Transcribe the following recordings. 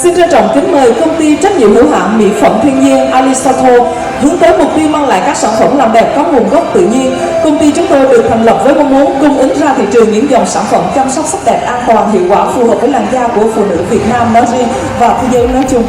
xin trân trọng kính mời công ty trách nhiệm hữu hạn mỹ phẩm thiên nhiên Alisato hướng tới mục tiêu mang lại các sản phẩm làm đẹp có nguồn gốc tự nhiên. Công ty chúng tôi được thành lập với mong muốn cung ứng ra thị trường những dòng sản phẩm chăm sóc sắc đẹp an toàn, hiệu quả, phù hợp với làn da của phụ nữ Việt Nam nói riêng và thế giới nói chung.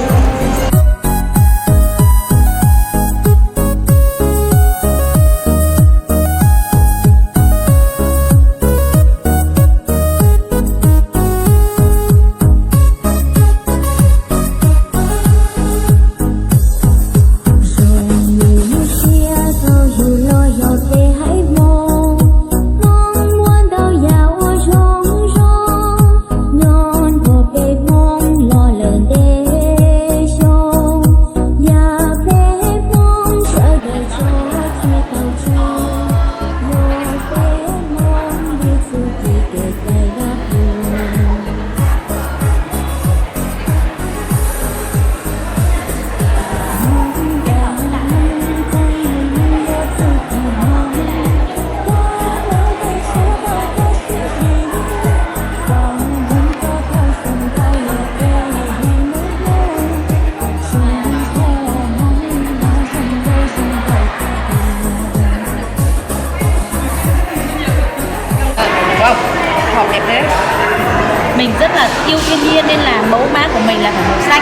Mình rất là yêu thiên nhiên nên là mẫu mã của mình là phải màu xanh.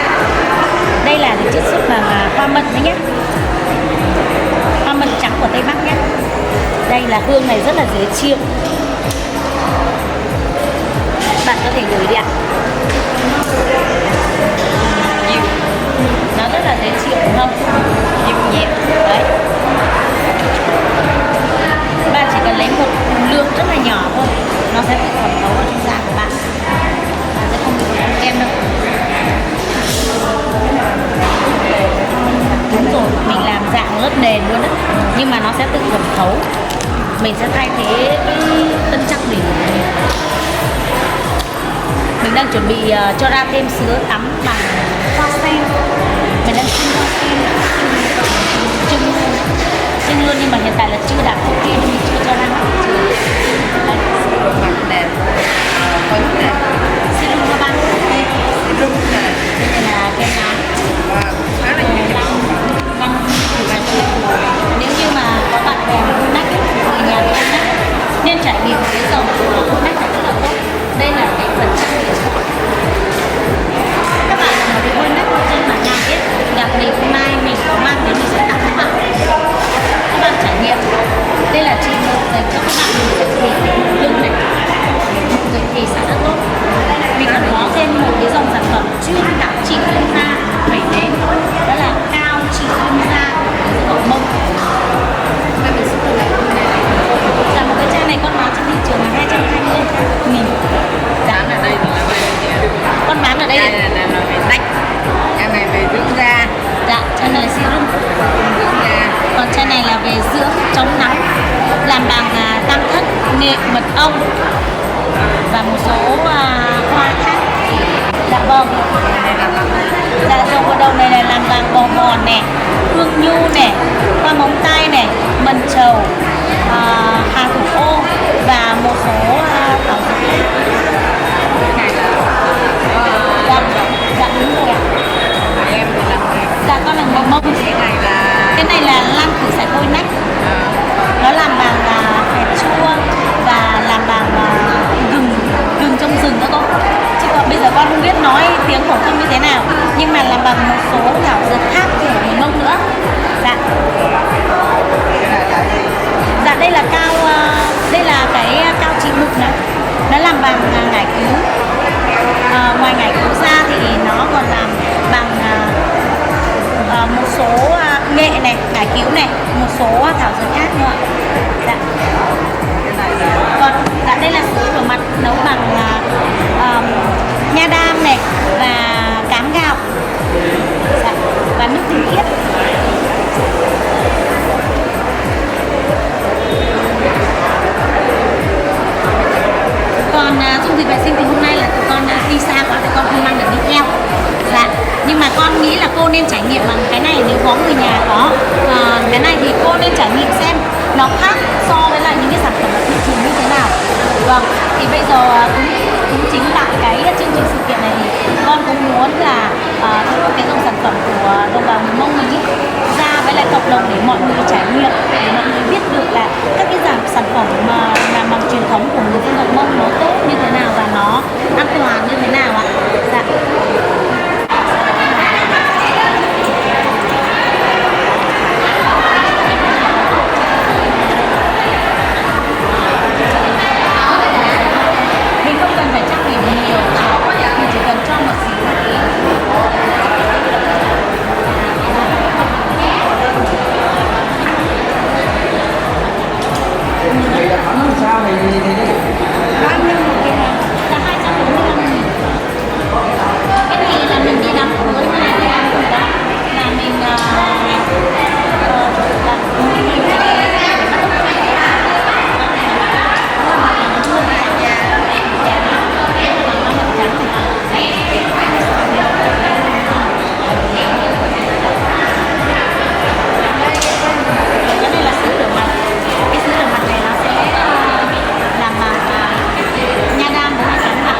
Đây là được chiết xuất bằng hoa mận đấy nhé, hoa mận trắng của Tây Bắc nhé. Đây là hương này rất là dễ chịu, bạn có thể ngửi đi ạ. Nó rất là dễ chịu đúng không? Dịu nhẹ đấy. Bạn chỉ cần lấy một lượng rất là nhỏ thôi, nó sẽ tự thẩm thấu vào trong da của bạn. Bạn sẽ không bị ăn kem đâu. Đúng rồi, mình làm dạng lớp nền luôn đấy, nhưng mà nó sẽ tự thẩm thấu. Mình sẽ thay thế cái tân trang đỉnh của mình. Mình đang chuẩn bị cho ra thêm sữa tắm bằng hoa sen. Mình đang xin hoa sen trưng luôn, nhưng mà hiện tại là chưa đạt ok nên mình chưa cho ra mặt thị trường. Mặt đẹp, phấn đẹp, serum hoa ban, serum này, đây là kem nám và khá là nhiều năm thử bạch. Nếu như mà có bạn bè con nách người nhà con nách nên trải nghiệm cái dòng của con nách là rất là tốt. Đây là cái phần trang điểm. Các bạn nào bị con nách trên mặt nhà biết gặp mình hôm nay mình có mang đến mình sẽ tặng các bạn. Các bạn trải nghiệm. Đây là trị một dành cho các bạn dạy thì lưng này, dạy thì sẽ rất tốt. Mình còn có thêm một cái dòng sản phẩm chuyên đặc trị lưng da phải đến, đó là cao trị lưng da của mông. Các bạn sức này là một cái chai này con bán trên thị trường là 220.000. Giá ở đây là về Con bán ở đây là về nách, cái này về dưỡng da. dạ, chai này là serum, Dưỡng da. còn chai này là về dưỡng chống nắng, làm bằng tam thất, nghệ, mật ong và một số hoa khác. Dạ vâng. Dạ dầu vào đầu này là làm bằng bò mòn nè, hương nhu nè, hoa móng tay nè, mần trầu, hà thủ ô và một số thảo dược. Dạ đúng rồi ạ. Em thì làm gì? Dạ con là người Mông. Cái này là lan thử sải phôi nách. Nó làm bằng hạt chua và làm bằng gừng trong rừng nữa con. Chứ còn bây giờ con không biết nói tiếng phổ thông như thế nào, nhưng mà làm bằng một số thảo dược khác của người Mông nữa. Dạ. Dạ đây là cao, đây là cái cao trị mụn này. Nó làm bằng ngải cứu. Ngoài ngải cứu ra thì nó còn làm bằng một số nghệ này, ngải cứu này, một số thảo dược khác nữa. Dạ. Còn dạ, đây là sữa rửa mặt nấu bằng nha đam này và cám gạo. Dạ. Và nước tinh khiết. Còn dung dịch vệ sinh thì hôm nay là tụi con đi xa quá, tụi con không mang được đi theo. Dạ. Nhưng mà con nghĩ là cô nên trải nghiệm bằng cái này nếu có người nhà có. Cái này thì cô nên trải nghiệm xem nó khác so với lại những cái sản phẩm ở thị trường như thế nào. Vâng. Thì bây giờ cũng chính tại cái chương trình sự kiện này thì con cũng muốn là mọi người trải nghiệm, để mọi người biết được là các cái sản phẩm mà làm bằng truyền thống của người dân tộc Mông nó tốt như thế nào và nó an toàn như thế nào ạ. Dạ. Mình không cần phải trang bị nhiều, mình chỉ cần cho một xíu. Vậy là khoảng làm sao thì Bao nhiêu một cái này? Là 245.000. Cái này là mình đi đám cưới này, đi ăn rồi đó. Là mình cái này là sữa rửa mặt. Cái sữa rửa mặt này nó sẽ làm bằng nha đam với hai sản phẩm,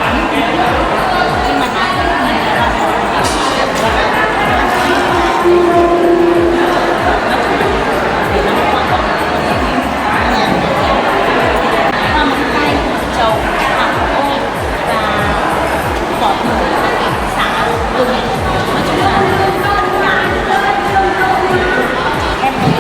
nhưng mà nó hoa móng tay, trầu, hạt ô và vỏ bưởi, xả, gừng, nói chung là tất cả em thấy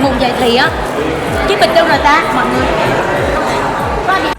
mụn dày thì á, chứ bình đâu rồi ta mọi người có ai bị